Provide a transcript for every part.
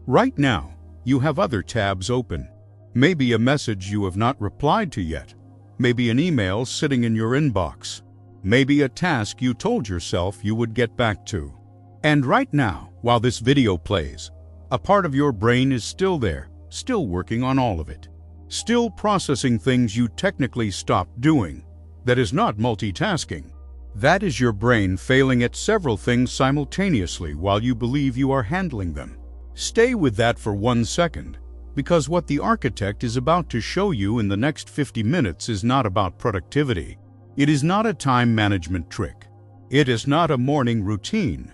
Right now, you have other tabs open. Maybe a message you have not replied to yet. Maybe an email sitting in your inbox. Maybe a task you told yourself you would get back to. And right now, while this video plays, a part of your brain is still there, still working on all of it. Still processing things you technically stopped doing. That is not multitasking. That is your brain failing at several things simultaneously while you believe you are handling them. Stay with that for 1 second, because what the architect is about to show you in the next 50 minutes is not about productivity. It is not a time management trick. It is not a morning routine.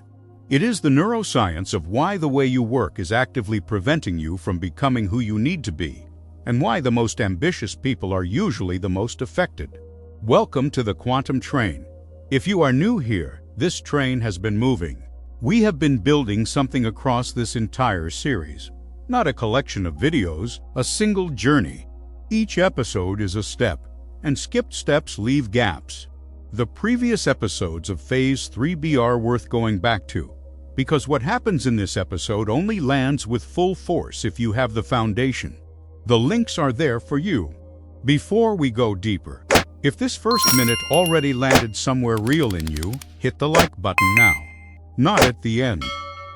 It is the neuroscience of why the way you work is actively preventing you from becoming who you need to be, and why the most ambitious people are usually the most affected. Welcome to the Quantum Train. If you are new here, this train has been moving. We have been building something across this entire series. Not a collection of videos, a single journey. Each episode is a step, and skipped steps leave gaps. The previous episodes of Phase 3B are worth going back to, because what happens in this episode only lands with full force if you have the foundation. The links are there for you. Before we go deeper, if this first minute already landed somewhere real in you, hit the like button now. Not at the end.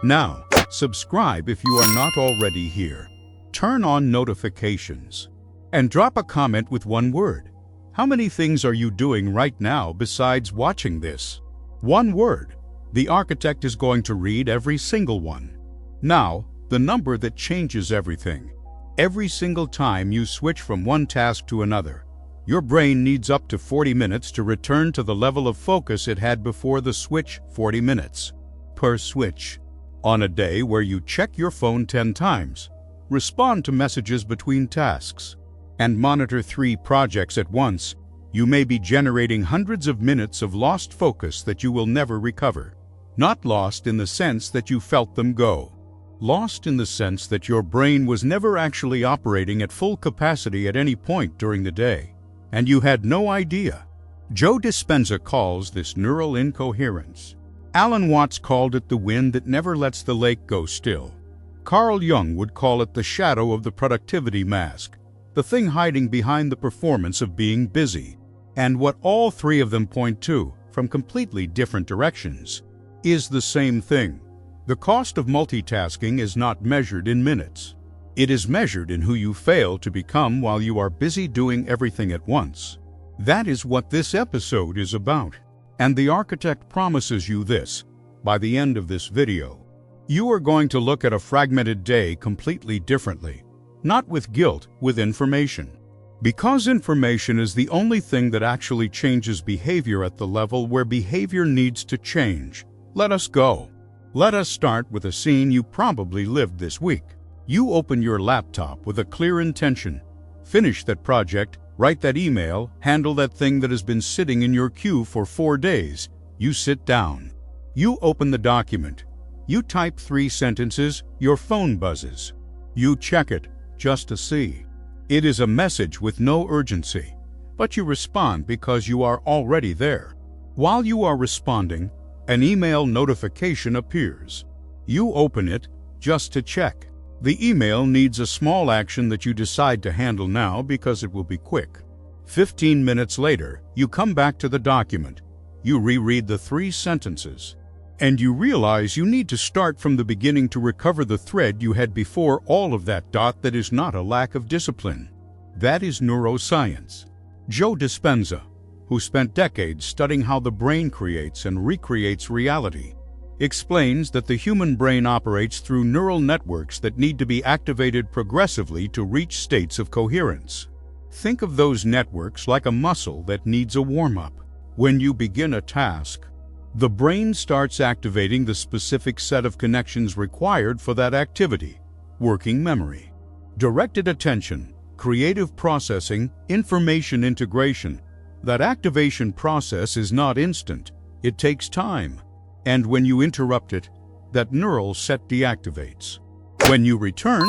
Now, subscribe if you are not already here. Turn on notifications. And drop a comment with one word. How many things are you doing right now besides watching this? One word. The architect is going to read every single one. Now, the number that changes everything. Every single time you switch from one task to another, your brain needs up to 40 minutes to return to the level of focus it had before the switch. 40 minutes per switch. On a day where you check your phone 10 times, respond to messages between tasks, and monitor 3 projects at once, you may be generating hundreds of minutes of lost focus that you will never recover. Not lost in the sense that you felt them go. Lost in the sense that your brain was never actually operating at full capacity at any point during the day, and you had no idea. Joe Dispenza calls this neural incoherence. Alan Watts called it the wind that never lets the lake go still. Carl Jung would call it the shadow of the productivity mask, the thing hiding behind the performance of being busy. And what all 3 of them point to, from completely different directions, is the same thing. The cost of multitasking is not measured in minutes. It is measured in who you fail to become while you are busy doing everything at once. That is what this episode is about. And the architect promises you this, by the end of this video. You are going to look at a fragmented day completely differently. Not with guilt, with information. Because information is the only thing that actually changes behavior at the level where behavior needs to change. Let us go. Let us start with a scene you probably lived this week. You open your laptop with a clear intention. Finish that project, write that email, handle that thing that has been sitting in your queue for 4 days. You sit down. You open the document. You type 3 sentences, your phone buzzes. You check it, just to see. It is a message with no urgency, but you respond because you are already there. While you are responding, an email notification appears. You open it just to check. The email needs a small action that you decide to handle now because it will be quick. 15 minutes later, you come back to the document. You reread the 3 sentences. And you realize you need to start from the beginning to recover the thread you had before all of that. That is not a lack of discipline. That is neuroscience. Joe Dispenza, who spent decades studying how the brain creates and recreates reality, explains that the human brain operates through neural networks that need to be activated progressively to reach states of coherence. Think of those networks like a muscle that needs a warm-up. When you begin a task, the brain starts activating the specific set of connections required for that activity: working memory, directed attention, creative processing, information integration. That activation process is not instant. It takes time. And when you interrupt it, that neural set deactivates. When you return,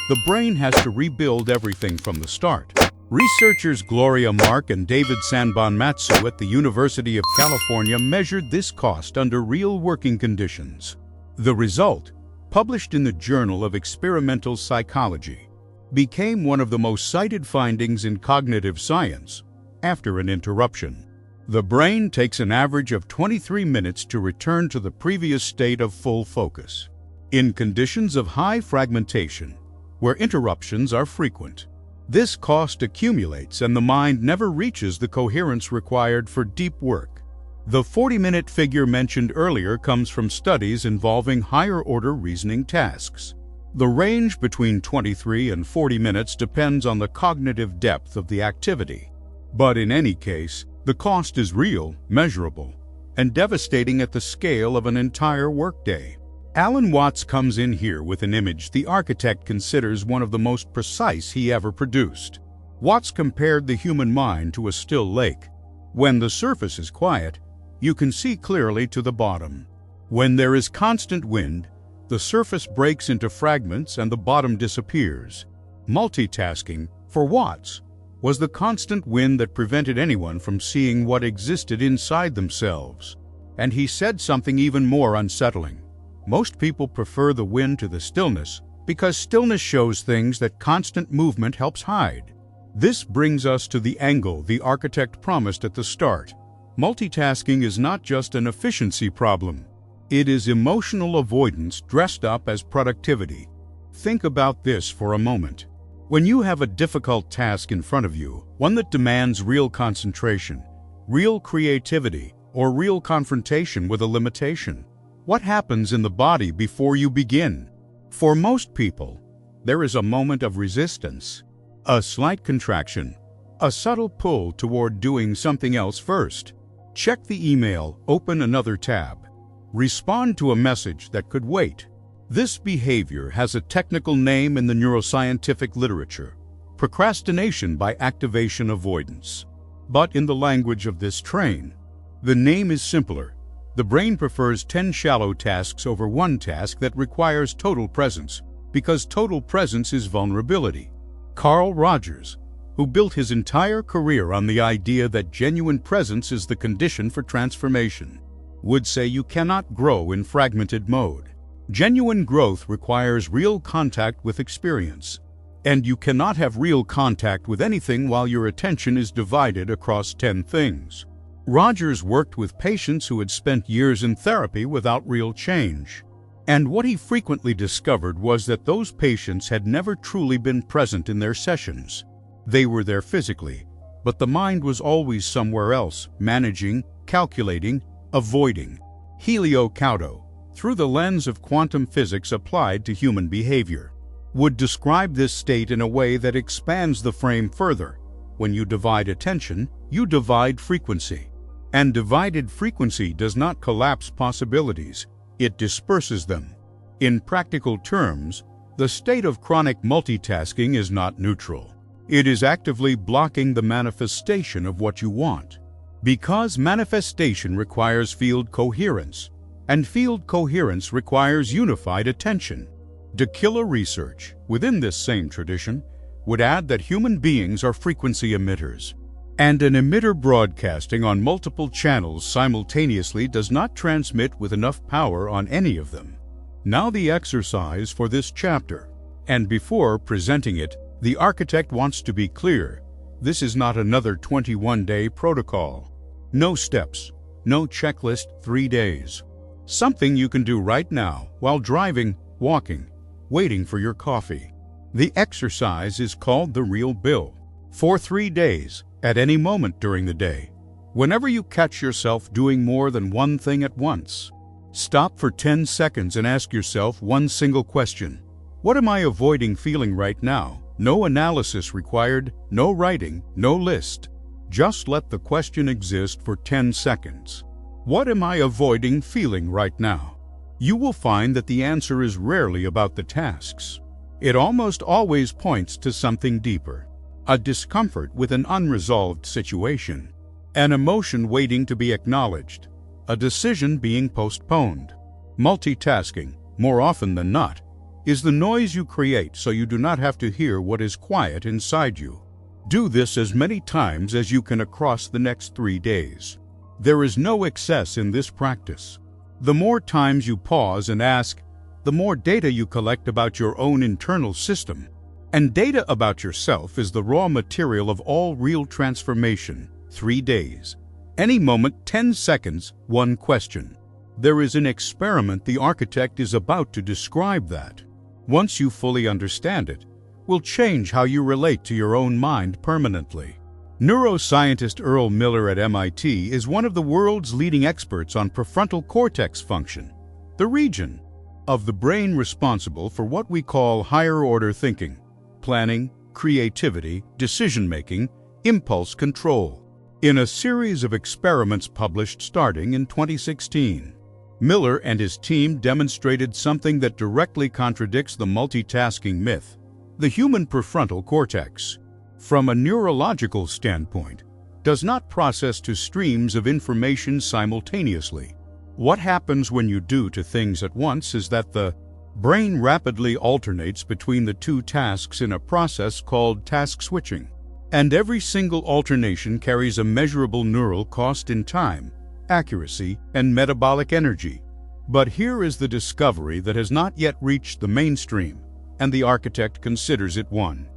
the brain has to rebuild everything from the start. Researchers Gloria Mark and David Sanbonmatsu at the University of California measured this cost under real working conditions. The result? published in the Journal of Experimental Psychology, became one of the most cited findings in cognitive science after an interruption. The brain takes an average of 23 minutes to return to the previous state of full focus. In conditions of high fragmentation, where interruptions are frequent, this cost accumulates and the mind never reaches the coherence required for deep work. The 40-minute figure mentioned earlier comes from studies involving higher-order reasoning tasks. The range between 23 and 40 minutes depends on the cognitive depth of the activity. But in any case, the cost is real, measurable, and devastating at the scale of an entire workday. Alan Watts comes in here with an image the architect considers one of the most precise he ever produced. Watts compared the human mind to a still lake. When the surface is quiet, you can see clearly to the bottom. When there is constant wind, the surface breaks into fragments and the bottom disappears. Multitasking, for Watts, was the constant wind that prevented anyone from seeing what existed inside themselves. And he said something even more unsettling. Most people prefer the wind to the stillness because stillness shows things that constant movement helps hide. This brings us to the angle the architect promised at the start. Multitasking is not just an efficiency problem. It is emotional avoidance dressed up as productivity. Think about this for a moment. When you have a difficult task in front of you, one that demands real concentration, real creativity, or real confrontation with a limitation, what happens in the body before you begin? For most people, there is a moment of resistance, a slight contraction, a subtle pull toward doing something else first. Check the email, open another tab, respond to a message that could wait. This behavior has a technical name in the neuroscientific literature: procrastination by activation avoidance. But in the language of this train, the name is simpler. The brain prefers 10 shallow tasks over one task that requires total presence, because total presence is vulnerability. Carl Rogers, who built his entire career on the idea that genuine presence is the condition for transformation, would say you cannot grow in fragmented mode. Genuine growth requires real contact with experience, and you cannot have real contact with anything while your attention is divided across 10 things. Rogers worked with patients who had spent years in therapy without real change. And what he frequently discovered was that those patients had never truly been present in their sessions. They were there physically, but the mind was always somewhere else, managing, calculating, avoiding. Helio Couto, through the lens of quantum physics applied to human behavior, would describe this state in a way that expands the frame further. When you divide attention, you divide frequency. And divided frequency does not collapse possibilities, it disperses them. In practical terms, the state of chronic multitasking is not neutral. It is actively blocking the manifestation of what you want. Because manifestation requires field coherence, and field coherence requires unified attention. D'Aquila research, within this same tradition, would add that human beings are frequency emitters. And an emitter broadcasting on multiple channels simultaneously does not transmit with enough power on any of them. Now the exercise for this chapter. And before presenting it, the architect wants to be clear. This is not another 21-day protocol. No steps, no checklist, 3 days. Something you can do right now while driving, walking, waiting for your coffee. The exercise is called the real bill. For 3 days, at any moment during the day, whenever you catch yourself doing more than one thing at once, stop for 10 seconds and ask yourself one single question. What am I avoiding feeling right now? No analysis required, no writing, no list. Just let the question exist for 10 seconds. What am I avoiding feeling right now? You will find that the answer is rarely about the tasks. It almost always points to something deeper. A discomfort with an unresolved situation. An emotion waiting to be acknowledged. A decision being postponed. Multitasking, more often than not, is the noise you create so you do not have to hear what is quiet inside you. Do this as many times as you can across the next 3 days. There is no excess in this practice. The more times you pause and ask, the more data you collect about your own internal system. And data about yourself is the raw material of all real transformation. 3 days. Any moment, 10 seconds, one question. There is an experiment the architect is about to describe that, once you fully understand it, will change how you relate to your own mind permanently. Neuroscientist Earl Miller at MIT is one of the world's leading experts on prefrontal cortex function, the region of the brain responsible for what we call higher-order thinking, planning, creativity, decision-making, impulse control. In a series of experiments published starting in 2016, Miller and his team demonstrated something that directly contradicts the multitasking myth: the human prefrontal cortex, from a neurological standpoint, does not process two streams of information simultaneously. What happens when you do two things at once is that the brain rapidly alternates between the two tasks in a process called task switching. And every single alternation carries a measurable neural cost in time, accuracy, and metabolic energy. But here is the discovery that has not yet reached the mainstream, and the architect considers it one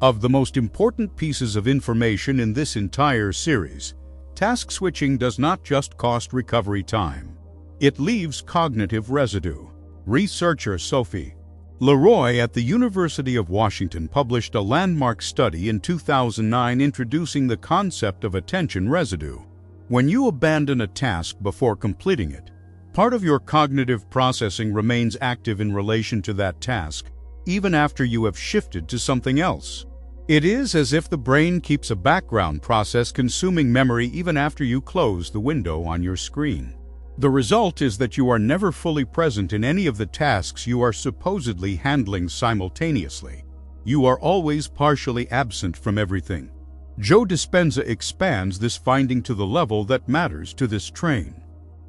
of the most important pieces of information in this entire series. Task switching does not just cost recovery time. It leaves cognitive residue. Researcher Sophie Leroy at the University of Washington published a landmark study in 2009 introducing the concept of attention residue. When you abandon a task before completing it, part of your cognitive processing remains active in relation to that task, even after you have shifted to something else. It is as if the brain keeps a background process consuming memory even after you close the window on your screen. The result is that you are never fully present in any of the tasks you are supposedly handling simultaneously. You are always partially absent from everything. Joe Dispenza expands this finding to the level that matters to this train.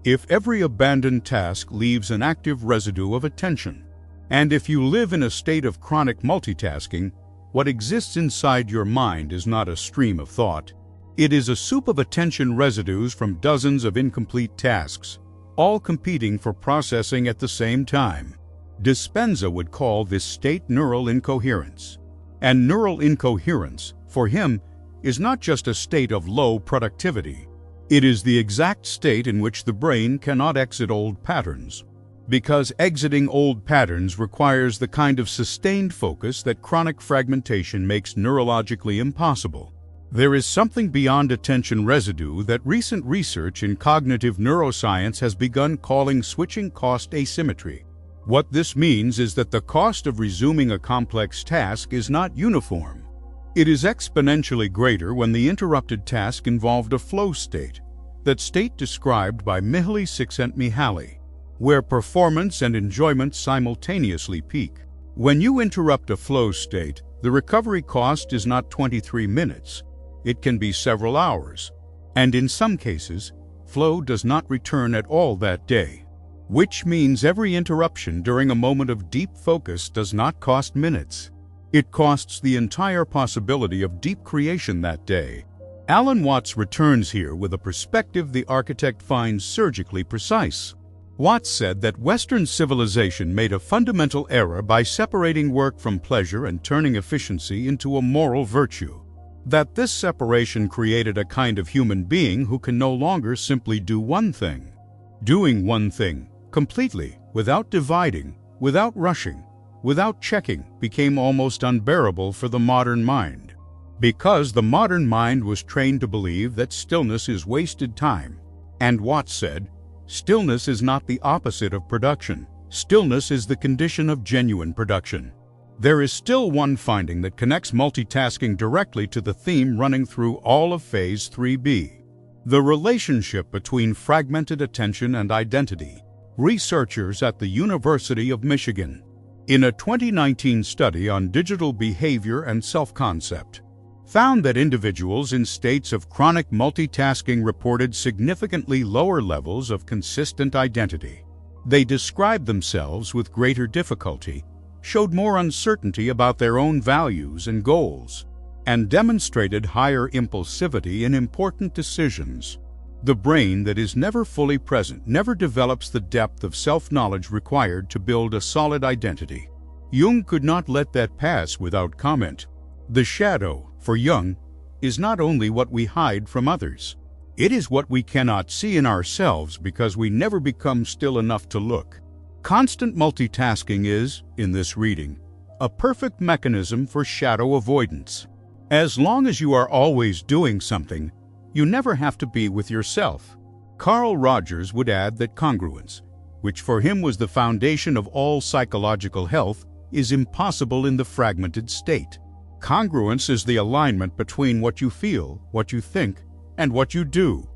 If every abandoned task leaves an active residue of attention, and if you live in a state of chronic multitasking, what exists inside your mind is not a stream of thought. It is a soup of attention residues from dozens of incomplete tasks, all competing for processing at the same time. Dispenza would call this state neural incoherence. And neural incoherence, for him, is not just a state of low productivity. It is the exact state in which the brain cannot exit old patterns. Because exiting old patterns requires the kind of sustained focus that chronic fragmentation makes neurologically impossible. There is something beyond attention residue that recent research in cognitive neuroscience has begun calling switching cost asymmetry. What this means is that the cost of resuming a complex task is not uniform. It is exponentially greater when the interrupted task involved a flow state, that state described by Mihaly Csikszentmihalyi, where performance and enjoyment simultaneously peak. When you interrupt a flow state, the recovery cost is not 23 minutes. It can be several hours, and in some cases, flow does not return at all that day, which means every interruption during a moment of deep focus does not cost minutes. It costs the entire possibility of deep creation that day. Alan Watts returns here with a perspective the architect finds surgically precise. Watts said that Western civilization made a fundamental error by separating work from pleasure and turning efficiency into a moral virtue. That this separation created a kind of human being who can no longer simply do one thing. Doing one thing, completely, without dividing, without rushing, without checking, became almost unbearable for the modern mind. Because the modern mind was trained to believe that stillness is wasted time. And Watts said, stillness is not the opposite of production. Stillness is the condition of genuine production. There is still one finding that connects multitasking directly to the theme running through all of Phase 3B: the relationship between fragmented attention and identity. Researchers at the University of Michigan, in a 2019 study on digital behavior and self-concept, found that individuals in states of chronic multitasking reported significantly lower levels of consistent identity. They described themselves with greater difficulty, showed more uncertainty about their own values and goals, and demonstrated higher impulsivity in important decisions. The brain that is never fully present never develops the depth of self-knowledge required to build a solid identity. Jung could not let that pass without comment. The shadow, for Jung, is not only what we hide from others. It is what we cannot see in ourselves because we never become still enough to look. Constant multitasking is, in this reading, a perfect mechanism for shadow avoidance. As long as you are always doing something, you never have to be with yourself. Carl Rogers would add that congruence, which for him was the foundation of all psychological health, is impossible in the fragmented state. Congruence is the alignment between what you feel, what you think, and what you do.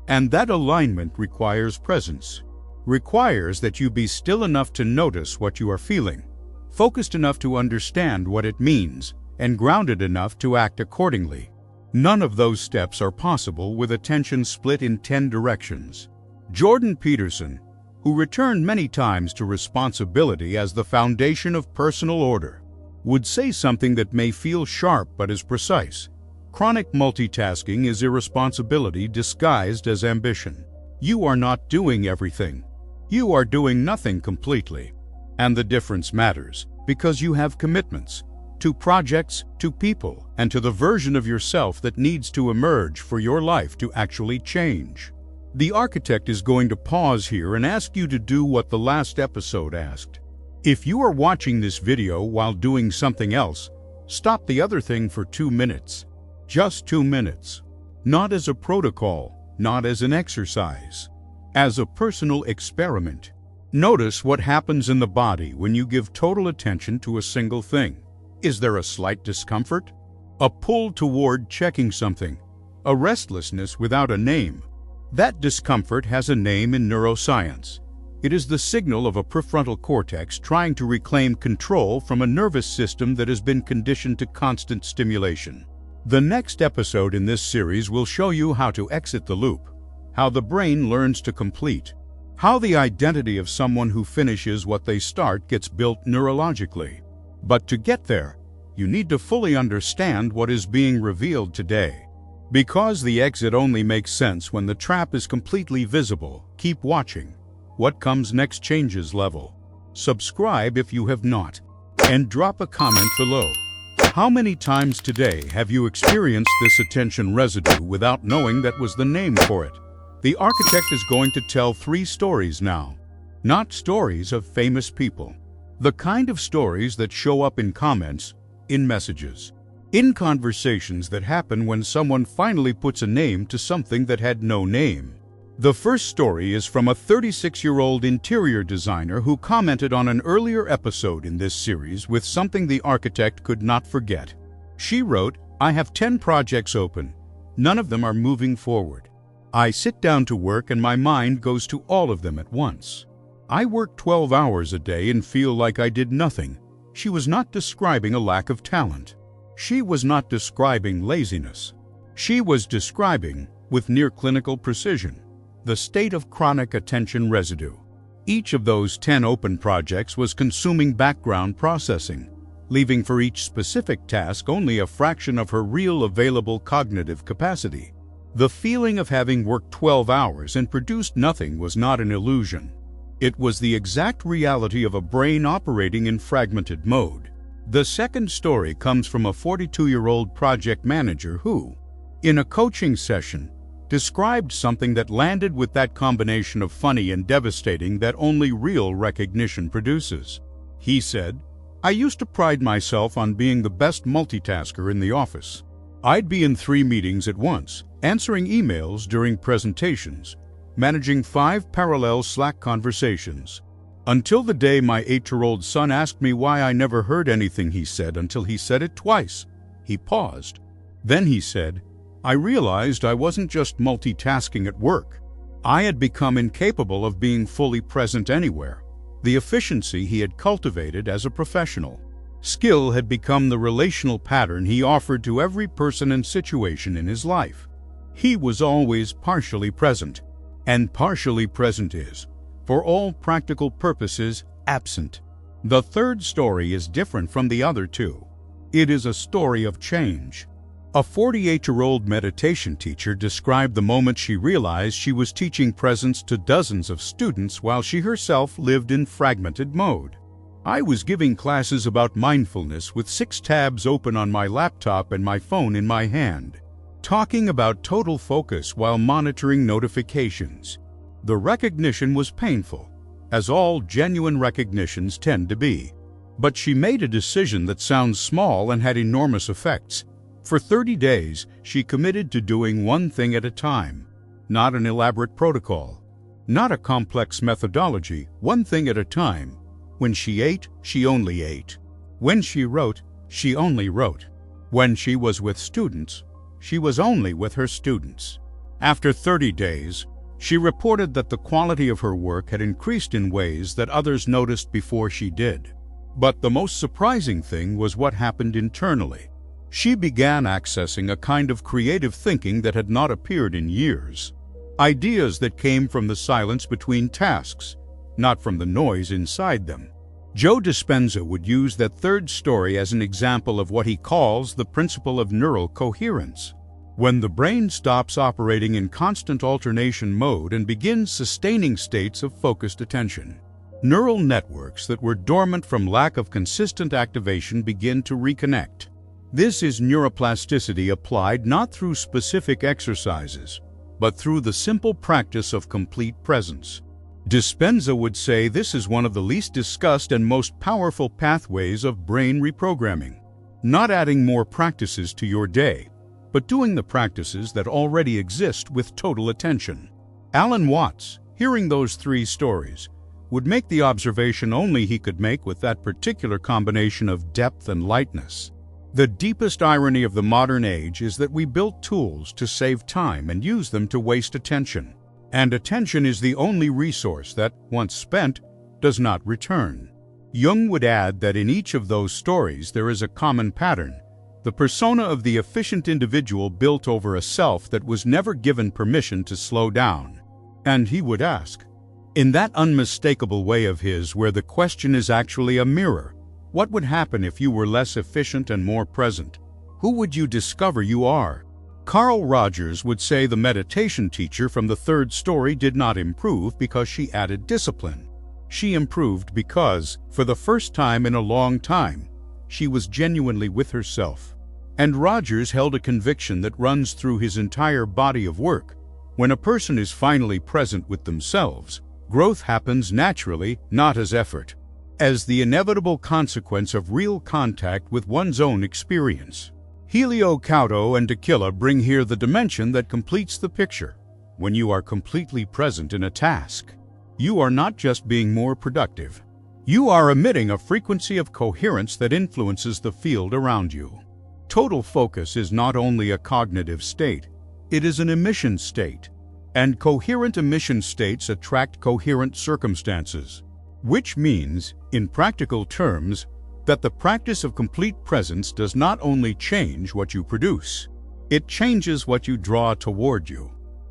And that alignment requires presence. Requires that you be still enough to notice what you are feeling, focused enough to understand what it means, and grounded enough to act accordingly. None of those steps are possible with attention split in 10 directions. Jordan Peterson, who returned many times to responsibility as the foundation of personal order, would say something that may feel sharp but is precise. Chronic multitasking is irresponsibility disguised as ambition. You are not doing everything. You are doing nothing completely. And the difference matters because you have commitments to projects, to people, and to the version of yourself that needs to emerge for your life to actually change. The architect is going to pause here and ask you to do what the last episode asked. If you are watching this video while doing something else, stop the other thing for 2 minutes. Just 2 minutes. Not as a protocol, not as an exercise, as a personal experiment. Notice what happens in the body when you give total attention to a single thing. Is there a slight discomfort? A pull toward checking something? A restlessness without a name? That discomfort has a name in neuroscience. It is the signal of a prefrontal cortex trying to reclaim control from a nervous system that has been conditioned to constant stimulation. The next episode in this series will show you how to exit the loop, how the brain learns to complete, how the identity of someone who finishes what they start gets built neurologically. But to get there, you need to fully understand what is being revealed today. Because the exit only makes sense when the trap is completely visible, keep watching. What comes next changes level. Subscribe if you have not, and drop a comment below. How many times today have you experienced this attention residue without knowing that was the name for it? The architect is going to tell 3 stories now. Not stories of famous people. The kind of stories that show up in comments, in messages, in conversations that happen when someone finally puts a name to something that had no name. The first story is from a 36-year-old interior designer who commented on an earlier episode in this series with something the architect could not forget. She wrote, "I have 10 projects open. None of them are moving forward. I sit down to work and my mind goes to all of them at once. I work 12 hours a day and feel like I did nothing." She was not describing a lack of talent. She was not describing laziness. She was describing, with near-clinical precision, the state of chronic attention residue. Each of those 10 open projects was consuming background processing, leaving for each specific task only a fraction of her real available cognitive capacity. The feeling of having worked 12 hours and produced nothing was not an illusion. It was the exact reality of a brain operating in fragmented mode. The second story comes from a 42-year-old project manager who, in a coaching session, described something that landed with that combination of funny and devastating that only real recognition produces. He said, "I used to pride myself on being the best multitasker in the office. I'd be in 3 meetings at once, answering emails during presentations, managing 5 parallel Slack conversations. Until the day my 8-year-old son asked me why I never heard anything he said until he said it twice." He paused. Then he said, "I realized I wasn't just multitasking at work. I had become incapable of being fully present anywhere." The efficiency he had cultivated as a professional. Skill had become the relational pattern he offered to every person and situation in his life. He was always partially present. And partially present is, for all practical purposes, absent. The third story is different from the other 2. It is a story of change. A 48-year-old meditation teacher described the moment she realized she was teaching presence to dozens of students while she herself lived in fragmented mode. "I was giving classes about mindfulness with 6 tabs open on my laptop and my phone in my hand, talking about total focus while monitoring notifications. The recognition was painful, as all genuine recognitions tend to be. But she made a decision that sounds small and had enormous effects. For 30 days, she committed to doing one thing at a time, not an elaborate protocol, not a complex methodology, one thing at a time. When she ate, she only ate. When she wrote, she only wrote. When she was with students, she was only with her students." After 30 days, she reported that the quality of her work had increased in ways that others noticed before she did. But the most surprising thing was what happened internally. She began accessing a kind of creative thinking that had not appeared in years. Ideas that came from the silence between tasks, not from the noise inside them. Joe Dispenza would use that third story as an example of what he calls the principle of neural coherence. When the brain stops operating in constant alternation mode and begins sustaining states of focused attention, neural networks that were dormant from lack of consistent activation begin to reconnect. This is neuroplasticity applied not through specific exercises, but through the simple practice of complete presence. Dispenza would say this is one of the least discussed and most powerful pathways of brain reprogramming. Not adding more practices to your day, but doing the practices that already exist with total attention. Alan Watts, hearing those 3 stories, would make the observation only he could make with that particular combination of depth and lightness. The deepest irony of the modern age is that we built tools to save time and use them to waste attention. And attention is the only resource that, once spent, does not return. Jung would add that in each of those stories there is a common pattern, the persona of the efficient individual built over a self that was never given permission to slow down. And he would ask, in that unmistakable way of his where the question is actually a mirror, what would happen if you were less efficient and more present? Who would you discover you are? Carl Rogers would say the meditation teacher from the third story did not improve because she added discipline. She improved because, for the first time in a long time, she was genuinely with herself. And Rogers held a conviction that runs through his entire body of work. When a person is finally present with themselves, growth happens naturally, not as effort, as the inevitable consequence of real contact with one's own experience. Helio Couto and Tequila bring here the dimension that completes the picture. When you are completely present in a task, you are not just being more productive. You are emitting a frequency of coherence that influences the field around you. Total focus is not only a cognitive state, it is an emission state. And coherent emission states attract coherent circumstances. Which means, in practical terms, that the practice of complete presence does not only change what you produce, it changes what you draw toward you.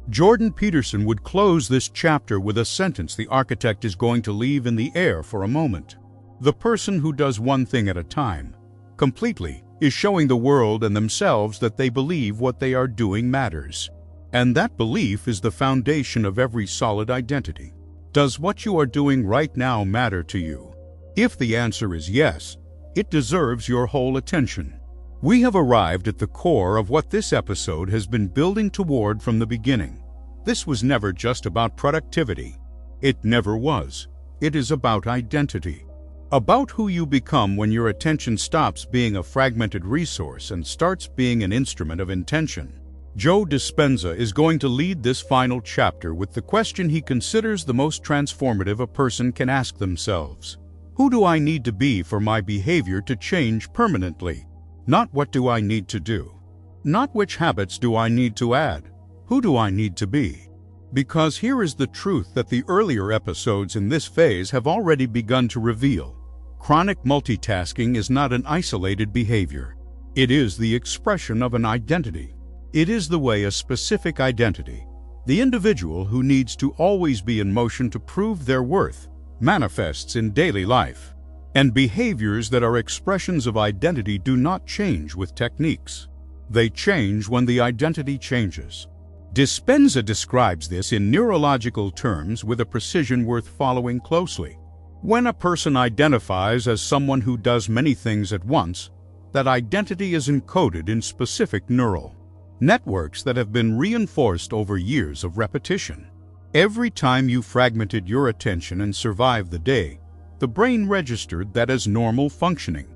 Jordan Peterson would close this chapter with a sentence the architect is going to leave in the air for a moment. The person who does one thing at a time, completely, is showing the world and themselves that they believe what they are doing matters. And that belief is the foundation of every solid identity. Does what you are doing right now matter to you? If the answer is yes, it deserves your whole attention. We have arrived at the core of what this episode has been building toward from the beginning. This was never just about productivity. It never was. It is about identity. About who you become when your attention stops being a fragmented resource and starts being an instrument of intention. Joe Dispenza is going to lead this final chapter with the question he considers the most transformative a person can ask themselves. Who do I need to be for my behavior to change permanently? Not what do I need to do? Not which habits do I need to add? Who do I need to be? Because here is the truth that the earlier episodes in this phase have already begun to reveal. Chronic multitasking is not an isolated behavior. It is the expression of an identity. It is the way a specific identity, the individual who needs to always be in motion to prove their worth, manifests in daily life. And behaviors that are expressions of identity do not change with techniques. They change when the identity changes. Dispenza describes this in neurological terms with a precision worth following closely. When a person identifies as someone who does many things at once, that identity is encoded in specific neural networks that have been reinforced over years of repetition. Every time you fragmented your attention and survived the day, the brain registered that as normal functioning.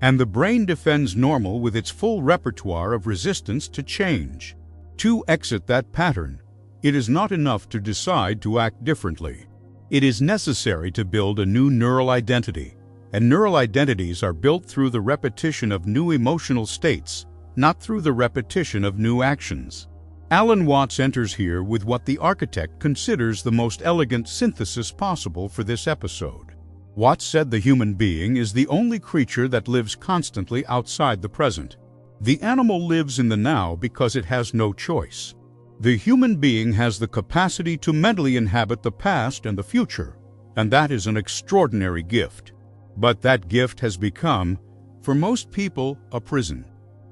And the brain defends normal with its full repertoire of resistance to change. To exit that pattern, it is not enough to decide to act differently. It is necessary to build a new neural identity, and neural identities are built through the repetition of new emotional states, not through the repetition of new actions. Alan Watts enters here with what the architect considers the most elegant synthesis possible for this episode. Watts said the human being is the only creature that lives constantly outside the present. The animal lives in the now because it has no choice. The human being has the capacity to mentally inhabit the past and the future, and that is an extraordinary gift. But that gift has become, for most people, a prison.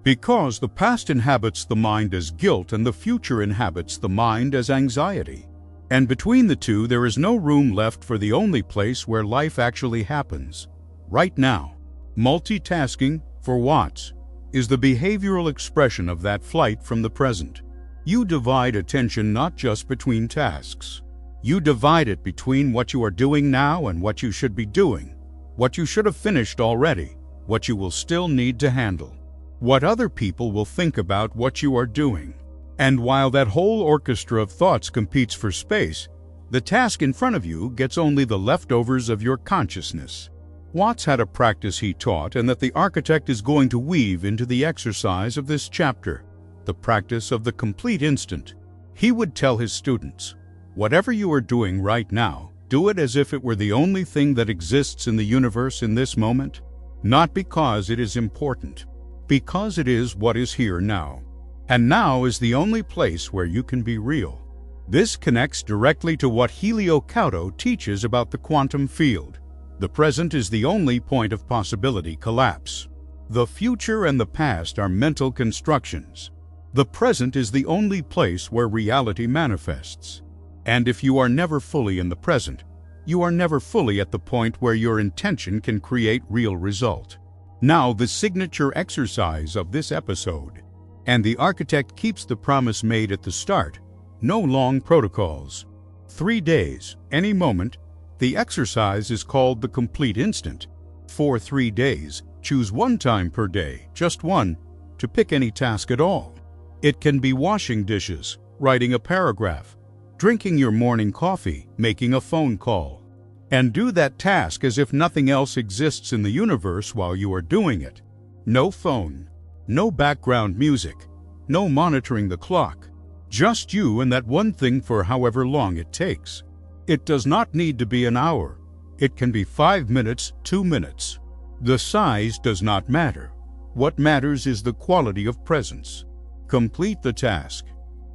Because the past inhabits the mind as guilt and the future inhabits the mind as anxiety. And between the two there is no room left for the only place where life actually happens, right now. Multitasking, for Watts, is the behavioral expression of that flight from the present. You divide attention not just between tasks. You divide it between what you are doing now and what you should be doing, what you should have finished already, what you will still need to handle, what other people will think about what you are doing. And while that whole orchestra of thoughts competes for space, the task in front of you gets only the leftovers of your consciousness. Watts had a practice he taught and that the architect is going to weave into the exercise of this chapter, the practice of the complete instant. He would tell his students, whatever you are doing right now, do it as if it were the only thing that exists in the universe in this moment, not because it is important, because it is what is here now. And now is the only place where you can be real. This connects directly to what Helio Couto teaches about the quantum field. The present is the only point of possibility collapse. The future and the past are mental constructions. The present is the only place where reality manifests. And if you are never fully in the present, you are never fully at the point where your intention can create real result. Now the signature exercise of this episode. And the architect keeps the promise made at the start. No long protocols. 3 days, any moment. The exercise is called the complete instant. For 3 days, choose one time per day, just one, to pick any task at all. It can be washing dishes, writing a paragraph, drinking your morning coffee, making a phone call. And do that task as if nothing else exists in the universe while you are doing it. No phone. No background music, no monitoring the clock, just you and that one thing for however long it takes. It does not need to be an hour. It can be 5 minutes, 2 minutes. The size does not matter. What matters is the quality of presence. Complete the task.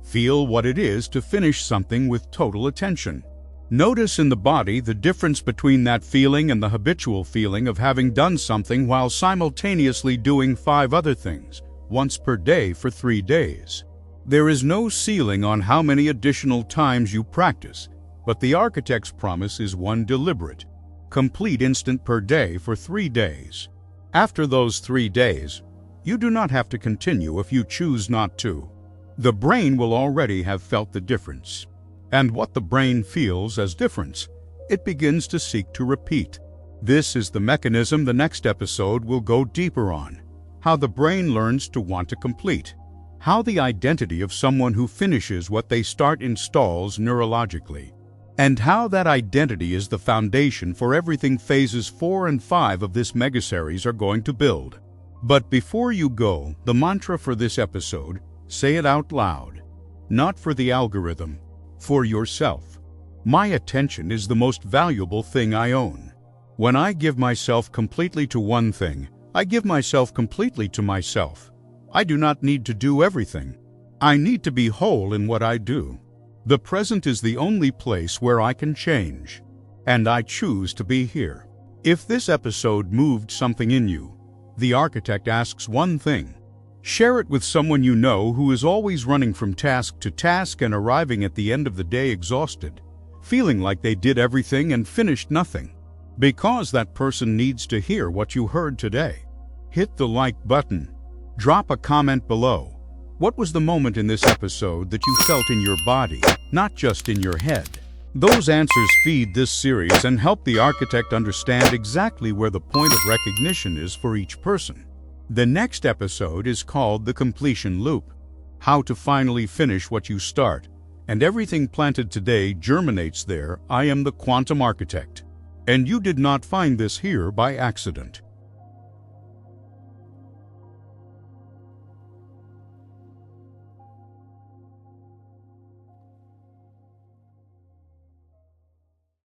Feel what it is to finish something with total attention. Notice in the body the difference between that feeling and the habitual feeling of having done something while simultaneously doing 5 other things, once per day for 3 days. There is no ceiling on how many additional times you practice, but the architect's promise is one deliberate, complete instant per day for 3 days. After those 3 days, you do not have to continue if you choose not to. The brain will already have felt the difference. And what the brain feels as difference, it begins to seek to repeat. This is the mechanism the next episode will go deeper on. How the brain learns to want to complete. How the identity of someone who finishes what they start installs neurologically. And how that identity is the foundation for everything phases 4 and 5 of this megaseries are going to build. But before you go, the mantra for this episode, say it out loud. Not for the algorithm. For yourself. My attention is the most valuable thing I own. When I give myself completely to one thing, I give myself completely to myself. I do not need to do everything. I need to be whole in what I do. The present is the only place where I can change, and I choose to be here. If this episode moved something in you, the architect asks one thing. Share it with someone you know who is always running from task to task and arriving at the end of the day exhausted, feeling like they did everything and finished nothing. Because that person needs to hear what you heard today. Hit the like button. Drop a comment below. What was the moment in this episode that you felt in your body, not just in your head? Those answers feed this series and help the architect understand exactly where the point of recognition is for each person. The next episode is called The Completion Loop. How to finally finish what you start. And everything planted today germinates there. I am the Quantum Architect. And you did not find this here by accident.